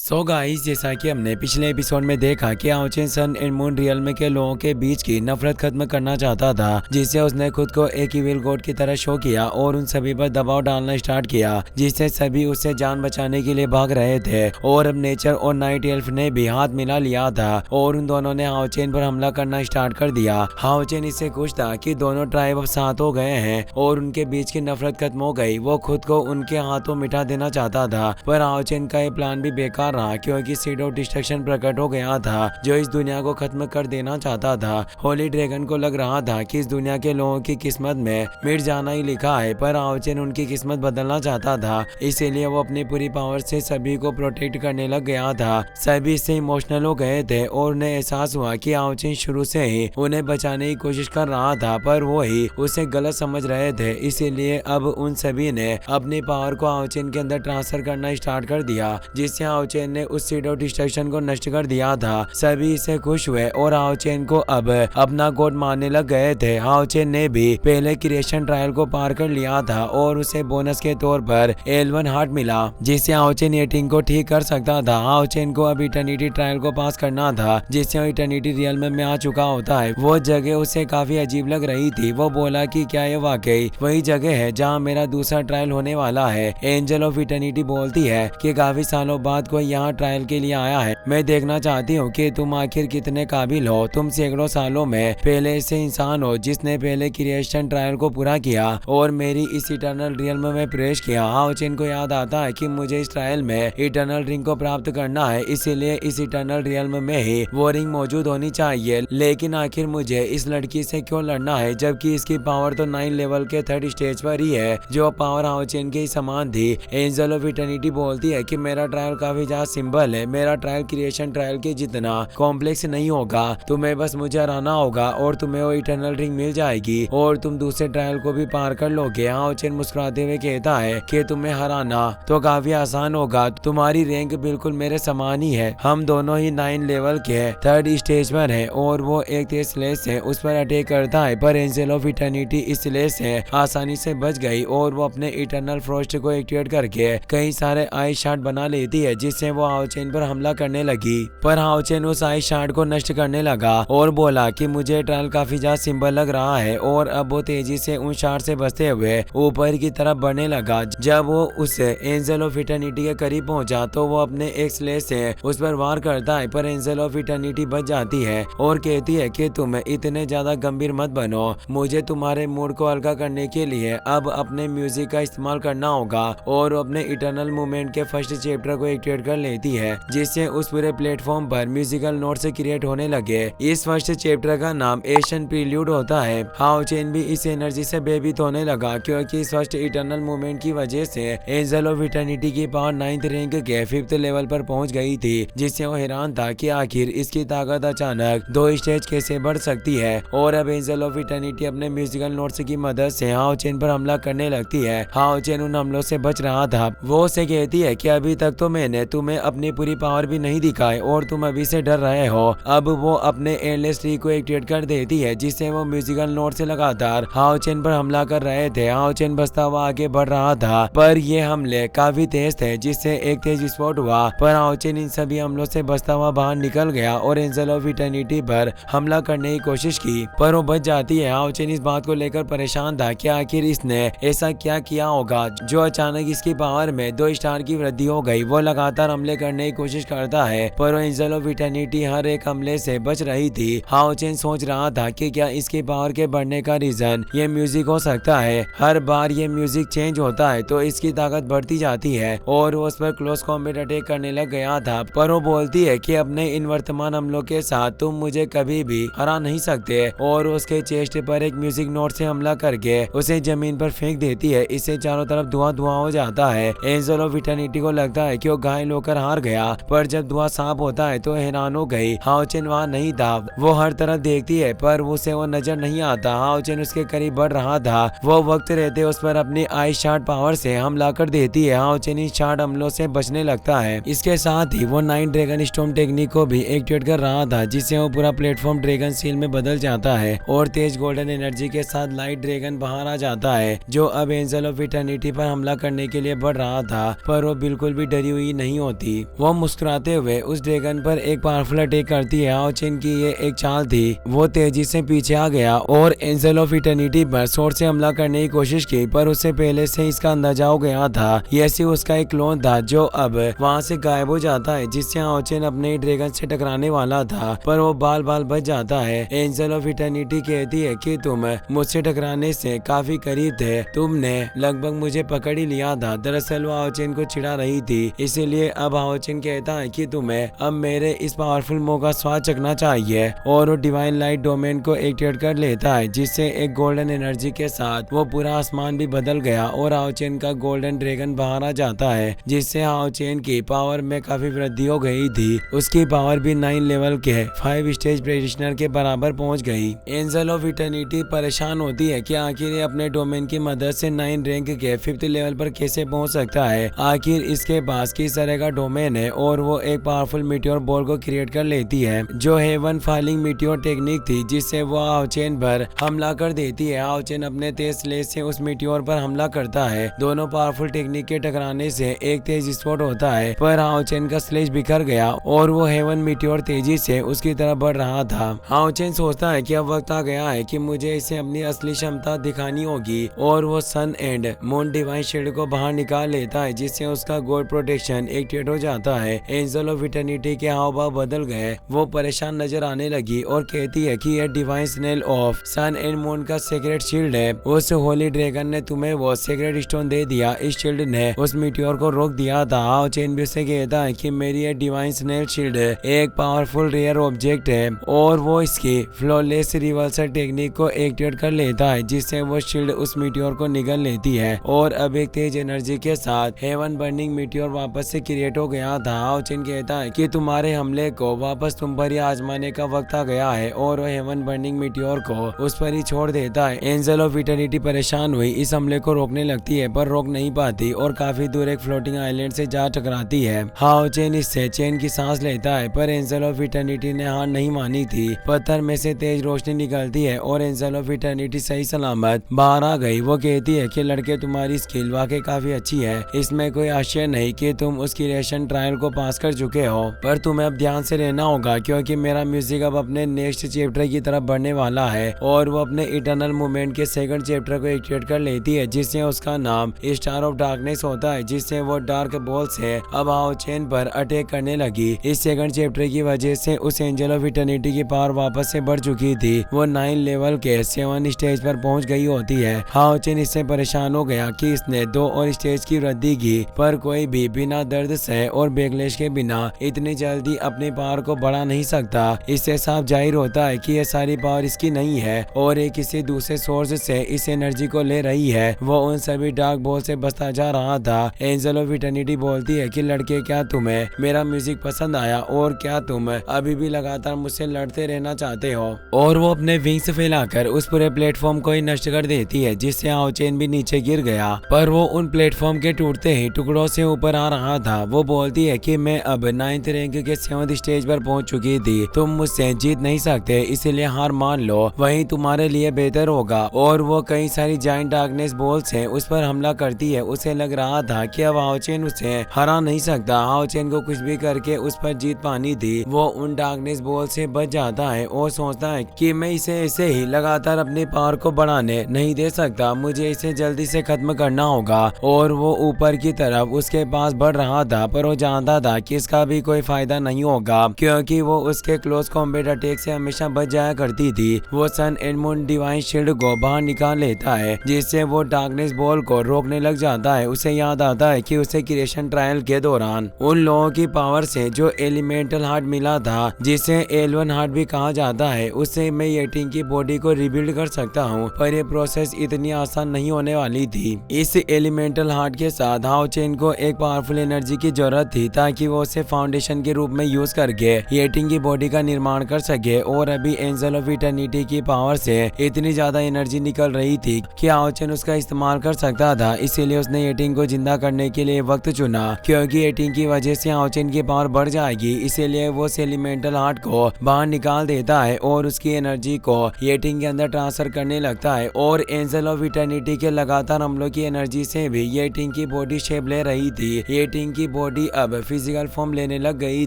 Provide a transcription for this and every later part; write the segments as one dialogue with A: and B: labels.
A: Guys, जैसा कि हमने पिछले एपिसोड में देखा कि आओचेन सन एंड मून रियल के लोगों के बीच की नफरत खत्म करना चाहता था, जिससे उसने खुद को एक इविल गॉड की तरह शो किया और उन सभी पर दबाव डालना स्टार्ट किया, जिससे सभी उससे जान बचाने के लिए भाग रहे थे। और अब नेचर और नाइट एल्फ ने भी हाथ मिला लिया था और उन दोनों ने हाओचेन पर हमला करना स्टार्ट कर दिया। हाओचेन इससे खुश था कि दोनों ट्राइब अब साथ हो गए हैं और उनके बीच की नफरत खत्म हो गई। वो खुद को उनके हाथों मिटा देना चाहता था, पर हाओचेन का ये प्लान भी बेकार रहा, क्योंकि सीड ऑफ डिस्ट्रक्शन प्रकट हो गया था जो इस दुनिया को खत्म कर देना चाहता था। होली ड्रैगन को लग रहा था कि इस दुनिया के लोगों की किस्मत में मिट जाना ही लिखा है, पर हाओचेन उनकी किस्मत बदलना चाहता था, इसीलिए वो अपनी पूरी पावर से सभी को प्रोटेक्ट करने लग गया था। सभी इससे इमोशनल हो गए थे और उन्हें एहसास हुआ कि हाओचेन शुरू से ही उन्हें बचाने की कोशिश कर रहा था, पर वो ही उसे गलत समझ रहे थे। इसीलिए अब उन सभी ने अपनी पावर को हाओचेन के अंदर ट्रांसफर करना स्टार्ट कर दिया, जिससे हाओचेन ने उस सीड ऑफ डिस्ट्रक्शन को नष्ट कर दिया था। सभी इससे खुश हुए और हाओचेन को अब अपना गॉड मानने लग गए थे। हाओचेन ने भी पहले क्रिएशन ट्रायल को पार कर लिया था और उसे बोनस के तौर पर L1 हार्ट मिला, जिससे हाओचेन एटिंग को ठीक कर सकता था। हाओचेन को अब इटर्निटी ट्रायल को पास करना था, जिससे वो इटर्निटी रियल में आ चुका होता है। वो जगह उसे काफी अजीब लग रही थी। वो बोला कि क्या ये वाकई वही जगह है जहाँ मेरा दूसरा ट्रायल होने वाला है। एंजल ऑफ इटर्निटी बोलती है कि काफी सालों बाद कोई यहाँ ट्रायल के लिए आया है। मैं देखना चाहती हूँ कि तुम आखिर कितने काबिल हो। तुम सैकड़ों सालों में पहले से इंसान हो जिसने पहले क्रिएशन ट्रायल को पूरा किया और मेरी इस इटर्नल रियल्म में प्रवेश किया। हाओचेन को याद आता है कि मुझे इस ट्रायल में इटर्नल रिंग को प्राप्त करना है, इसीलिए इस इटर्नल रियल्म में ही वो रिंग मौजूद होनी चाहिए। लेकिन आखिर मुझे इस लड़की से क्यों लड़ना है, जबकि इसकी पावर तो 9 लेवल के 3rd स्टेज पर ही है, जो पावर हाओचेन के समान थी। एंजल ऑफ इटर्निटी बोलती है कि मेरा ट्रायल काफी ज्यादा सिंपल है। मेरा ट्रायल क्रिएशन ट्रायल के जितना कॉम्प्लेक्स नहीं होगा। तुम्हें बस मुझे हराना होगा और तुम्हें वो इटर्नल रिंग मिल जाएगी और तुम दूसरे ट्रायल को भी पार कर लोगे। हाओचेन मुस्कुराते हुए कहता है कि तुम्हें हराना तो काफी आसान होगा, तुम्हारी रैंक बिल्कुल मेरे समान ही है। हम दोनों ही 9 लेवल के 3rd स्टेज पर हैं और वो एक तेज स्लेश से उस पर अटैक करता है, पर एंजल ऑफ इटर्निटी इस स्लेश से आसानी से बच गई और वो अपने इटर्नल फ्रोस्ट को एक्टिवेट करके कई सारे आइस शार्ट बना लेती है, जिससे वो हाओचेन पर हमला करने लगी। पर हाओचेन उस आइस शार्ट को नष्ट करने लगा और बोला कि मुझे ट्रायल काफी ज्यादा सिंपल लग रहा है, और अब वो तेजी से उन शार्ट से बचते हुए ऊपर की तरफ बढ़ने लगा। जब वो उस एंजल ऑफ इटर्निटी के करीब पहुंचा तो वो अपने एक स्लेश से उस पर वार करता है, पर एंजल ऑफ इटर्निटी बच जाती है और कहती है कि तुम इतने ज्यादा गंभीर मत बनो, मुझे तुम्हारे मूड को हल्का करने के लिए अब अपने म्यूजिक का इस्तेमाल करना होगा। और अपने इटर्नल मूवमेंट के फर्स्ट चैप्टर को एक्टिवेट कर लेती है, जिससे उस पूरे प्लेटफॉर्म पर म्यूजिकल नोट्स क्रिएट होने लगे। इस फर्स्ट चैप्टर का नाम एशियन प्रील्यूड होता है। हाओचेन भी इस एनर्जी से बेबीत होने लगा, क्योंकि इस फर्स्ट इटर्नल मूवमेंट की वजह से एंजल ऑफ इटर्निटी की पावर 9th रैंक के 5th लेवल पर पहुंच गई थी, जिससे वो हैरान था कि आखिर इसकी ताकत अचानक 2 स्टेज कैसे बढ़ सकती है। और अब एंजल ऑफ इटर्निटी अपने म्यूजिकल नोट्स की मदद से हाओचेन पर हमला करने लगती है। हाओचेन उन हमलों से बच रहा था। वो उसे कहती है कि अभी तक तो मैंने तुम्हें अपनी पूरी पावर भी नहीं दिखाई और तुम अभी से डर रहे हो। अब वो अपने एंडलेस ट्री को एक्टिवेट कर देती है, जिससे वो म्यूजिकल नोट से लगातार हाओचेन पर हमला कर रहे थे। हाओचेन बचता हुआ आगे बढ़ रहा था, पर ये हमले काफी तेज थे, जिससे एक तेज विस्फोट हुआ। पर हाओचेन इन सभी हमलों से बचता हुआ बाहर निकल गया और एंजल ऑफ इटर्निटी पर हमला करने की कोशिश की, पर वो बच जाती है। हाओचेन इस बात को लेकर परेशान था कि आखिर इसने ऐसा क्या किया होगा जो अचानक इसकी पावर में 2 स्टार की वृद्धि हो गई। वो लगातार हमले करने की कोशिश करता है, पर वो एंजल ऑफ इटर्निटी हर एक हमले से बच रही थी। हाओचेन सोच रहा था कि क्या इसकी पावर के बढ़ने का रीजन ये म्यूजिक हो सकता है। हर बार ये म्यूजिक चेंज होता है तो इसकी ताकत बढ़ती जाती है और वो उस पर क्लोज कॉम्बैट अटैक करने लग गया था, पर वो बोलती है कि अपने इन वर्तमान हमलों के साथ तुम मुझे कभी भी हरा नहीं सकते, और उसके चेस्ट पर एक म्यूजिक नोट से हमला करके उसे जमीन पर फेंक देती है। इससे चारों तरफ धुआं धुआं हो जाता है। एंजल ऑफ इटर्निटी को लगता है कि वो घायल होकर हार गया, पर जब धुआं साफ होता है तो हैरान हो गई। हाओचेन वहाँ नहीं था। वो हर तरफ देखती है पर उसे वो नजर नहीं आता। हाओचेन उसके करीब बढ़ रहा था। वो वक्त रहते उस पर अपनी आइस शार्ट पावर से हमला कर देती है। हाओचेन इन शार्ट हमलों से बचने लगता है। इसके साथ ही वो 9 ड्रैगन स्टॉर्म टेक्निक को भी एक्टिवेट कर रहा था, जिससे वो पूरा प्लेटफॉर्म ड्रैगन सील में बदल जाता है और तेज गोल्डन एनर्जी के साथ लाइट ड्रैगन बाहर आ जाता है, जो अब एंजल ऑफ इटर्निटी पर हमला करने के लिए बढ़ रहा था। पर वो बिल्कुल भी डरी हुई नहीं होती। होती। वो मुस्कुराते हुए उस ड्रैगन पर एक पावरफुल अटैक करती है। हाओ चेन की ये एक चाल थी। वो तेजी से पीछे आ गया और एंजल ऑफ इटर्निटी पर शॉर्ट से हमला करने की कोशिश की, पर उससे पहले से इसका अंदाजा हो गया था। ये सिर्फ उसका एक क्लोन था जो अब वहाँ से गायब हो जाता है, जिससे हाओ चेन अपने ड्रैगन से टकराने वाला था, पर वो बाल बाल बच जाता है। एंजल ऑफ इटर्निटी कहती है कि तुम मुझसे टकराने से काफी करीब थे, तुमने लगभग मुझे पकड़ ही लिया था। दरअसल वो हाओ चेन को चिढ़ा रही थी, इसीलिए अब हाओ चेन कहता है कि तुम्हें अब मेरे इस पावरफुल मोह का स्वाद चखना चाहिए, और वो डिवाइन लाइट डोमेन को एक्टिवेट कर लेता है, जिससे एक गोल्डन एनर्जी के साथ वो पूरा आसमान भी बदल गया और हाओ चेन का गोल्डन ड्रैगन बाहर आ जाता है, जिससे हाओ चेन की पावर में काफी वृद्धि हो गई थी। उसकी पावर भी 9 लेवल के 5 स्टेज प्रैक्टिशनर के बराबर पहुंच गई। एंजल ऑफ इटर्निटी परेशान होती है कि आखिर ये अपने डोमेन की मदद से 9 रैंक के 5th लेवल पर कैसे पहुंच सकता है। आखिर इसके पास किस तरह का डोमेन है, और वो एक पावरफुल मीटियोर बॉल को क्रिएट कर लेती है जो हेवन फालिंग मीटियोर टेक्निक थी, जिससे वो हाओ चेन पर हमला कर देती है। हाओ चेन अपने तेज स्लेज से उस मीटियोर पर हमला करता है। दोनों पावरफुल टेक्निक के टकराने से एक तेज स्पॉट होता है, पर हाओ चेन का स्लेज बिखर गया और वो हेवन मीटियोर तेजी से उसकी तरफ बढ़ रहा था। हाओ चेन सोचता है कि अब वक्त आ गया है कि मुझे इसे अपनी असली क्षमता दिखानी होगी, और वो sun and moon divine shield को बाहर निकाल लेता है, जिससे उसका गोल्ड प्रोटेक्शन एक्टिवेट हो जाता है। एंजल ऑफ इटर्निटी के हाव भाव बदल गए। वो परेशान नजर आने लगी और कहती है कि यह divine snail of sun and moon का सीक्रेट शील्ड है। उस होली ड्रैगन ने तुम्हें वो सीक्रेट स्टोन दे दिया। इस शील्ड ने उस मीटियोर को रोक दिया था। हाओ चेन भी उसे कहता है कि मेरी ये डिवाइन स्नेल शील्ड एक पावरफुल रेयर ऑब्जेक्ट है, और वो इसकी फ्लॉलेस रिवर्सल टेक्निक को एक्टिवेट कर लेता है, जिससे वो शील्ड उस मीटियोर को निगल लेती है, और अब एक तेज एनर्जी के साथ हेवन बर्निंग मीटियोर वापस से क्रिएट हो गया था। हाओ चेन कहता है कि तुम्हारे हमले को वापस तुम पर ही आजमाने का वक्त आ गया है, और वो हेवन बर्निंग मीटियोर को उस पर ही छोड़ देता है। एंजल ऑफ इटर्निटी परेशान हुई इस हमले को रोकने लगती है, पर रोक नहीं पाती और काफी दूर एक फ्लोटिंग आइलैंड से जा टकराती है। हाओ चेन इससे चैन की सांस लेता है, पर एंजल ऑफ इटर्निटी ने हार नहीं मानी थी। पत्थर में से तेज रोशनी निकलती है और एंजल ऑफ इटर्निटी सही सलामत बाहर आ गई। वो कहती है कि लड़के तुम्हारी स्किल वाकई काफी अच्छी है, इसमें कोई आश्चर्य नहीं कि तुम उस क्रिएशन ट्रायल को पास कर चुके हो, पर तुम्हें अब ध्यान से रहना होगा, क्योंकि मेरा म्यूजिक अब अपने नेक्स्ट चैप्टर की तरफ बढ़ने वाला है। और वो अपने इटर्नल मूवमेंट के सेकंड चैप्टर को एक्टिवेट कर लेती है, जिससे उसका नाम स्टार ऑफ डार्कनेस होता है, जिससे वो डार्क बॉल से अब हाओ चेन पर अटैक करने लगी। इस सेकंड चैप्टर की वजह से उस एंजल ऑफ इटर्निटी की पावर वापस से बढ़ चुकी थी। वो 9 लेवल के 7 स्टेज पर पहुंच गई होती है। हाओ चेन इससे परेशान हो गया कि इसने 2 और स्टेज की वृद्धि की, पर कोई भी बिना दर्द से और बैकलैश के बिना इतनी जल्दी अपनी पावर को बढ़ा नहीं सकता। इससे साफ जाहिर होता है कि यह सारी पावर इसकी नहीं है और ये किसी दूसरे सोर्स से इस एनर्जी को ले रही है। वो उन सभी डार्क बॉल से बचता जा रहा था। एंजल ऑफ इटर्निटी बोलती है कि लड़के, क्या तुम्हें मेरा म्यूजिक पसंद आया, और क्या तुम अभी भी लगातार मुझसे लड़ते रहना चाहते हो? और वो अपने विंग्स फैलाकर उस पूरे प्लेटफॉर्म को ही नष्ट कर देती है, जिससे हाओ चेन भी नीचे गिर गया, पर वो उन प्लेटफॉर्म के टूटते ही टुकड़ों से ऊपर आ रहा था। वो बोलती है कि मैं अब 9th रैंक के 7th स्टेज पर पहुंच चुकी थी, तुम मुझसे जीत नहीं सकते, इसलिए हार मान लो, वही तुम्हारे लिए बेहतर होगा। और वो कई सारी जायंट डार्कनेस बॉल्स हैं उस पर हमला करती है। उसे लग रहा था कि अब हाओ चेन उसे हरा नहीं सकता। हाओ चेन को कुछ भी करके उस पर जीत पानी थी। वो उन डार्कनेस बॉल से बच जाता है और सोचता है कि मैं इसे ऐसे ही लगातार अपनी पावर को बढ़ाने नहीं दे सकता, मुझे इसे जल्दी से खत्म करना होगा। और वो ऊपर की तरफ उसके पास बढ़ रहा था, पर वो जानता था कि इसका भी कोई फायदा नहीं होगा, क्योंकि वो उसके क्लोज कॉम्बैट अटैक से हमेशा बच जाया करती थी। वो sun and moon divine shield को बाहर निकाल लेता है, जिससे वो डार्कनेस बॉल को रोकने लग जाता है। उसे याद आता है कि उसे क्रिएशन ट्रायल के दौरान उन लोगों की पावर से जो एलिमेंटल हार्ट मिला था, जिसे एल1 हार्ट भी कहा जाता है, उससे मैं येटिंग की बॉडी को रिबिल्ड कर सकता हूँ, पर ये प्रोसेस इतनी आसान नहीं होने वाली थी। इस एलिमेंटल हार्ट के साथ हाओ चेन को एक पावरफुल एनर्जी की जरूरत थी, ताकि वो उसे फाउंडेशन के रूप में यूज करके येटिंग की बॉडी का निर्माण कर सके। और अभी एंजल ऑफ इटर्निटी की पावर से इतनी ज्यादा एनर्जी निकल रही थी कि हाओ चेन उसका इस्तेमाल कर सकता था, इसीलिए उसने येटिंग को जिंदा करने के लिए वक्त चुना, क्योंकि येटिंग की वजह से हाओ चेन की पावर बढ़ जाएगी। इसीलिए वो एलिमेंटल हार्ट को बाहर निकाल देता है और उसकी एनर्जी को येटिंग के अंदर ट्रांसफर करने लगता है। और एंजल ऑफ इटर्निटी के लगातार हमलों की एनर्जी से भी येटिंग की बॉडी शेप ले रही थी। येटिंग की बॉडी अब फिजिकल फॉर्म लेने लग गई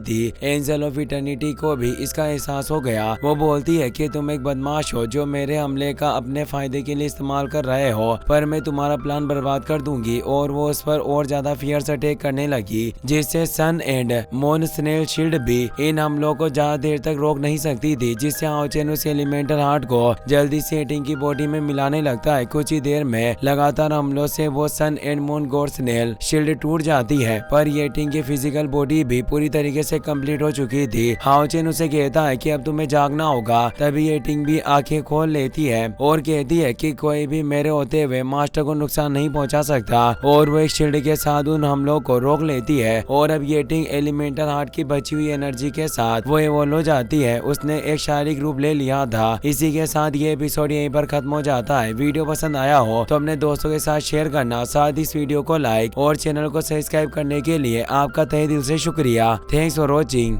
A: थी। एंजल ऑफ इटर्निटी को भी इसका एहसास हो गया। वो बोलती है कि तुम एक बदमाश हो जो मेरे हमले का अपने फायदे के लिए इस्तेमाल कर रहे हो, पर मैं तुम्हारा प्लान बर्बाद कर दूंगी। और वो उस पर और ज्यादा फियर्स अटैक करने लगी, जिससे सन एंड मून स्नेल शील्ड भी इन हमलों को ज्यादा देर तक रोक नहीं सकती थी, जिससे आओचेन उस एलिमेंटल हार्ट को जल्दी से एटिंग की बॉडी में मिलाने लगता है। कुछ ही देर में लगातार हमलों से वो sun and moon god snail shield टूट जाती है, पर एटिंग की फिजिकल बॉडी भी पूरी तरीके से कंप्लीट हो चुकी थी। हाओचेन उसे कहता है कि अब तुम्हें जागना होगा। तभी एटिंग भी आंखें खोल लेती है और कहती है कि कोई भी मेरे होते हुए मास्टर को नुकसान नहीं पहुंचा सकता, और वो एक शील्ड के साथ उन हमलों को रोक लेती है। और अब एटिंग एलिमेंटल हार्ट की बची हुई एनर्जी के साथ वो इवॉल्व हो जाती है। उसने एक शारीरिक रूप ले लिया था। इसी के साथ ये एपिसोड यहीं पर खत्म हो जाता है। वीडियो पसंद आया हो तो अपने दोस्तों के साथ शेयर करना, साथ इस वीडियो को लाइक और चैनल को सब्सक्राइब करने के लिए आपका तहे दिल से शुक्रिया। Thanks for watching.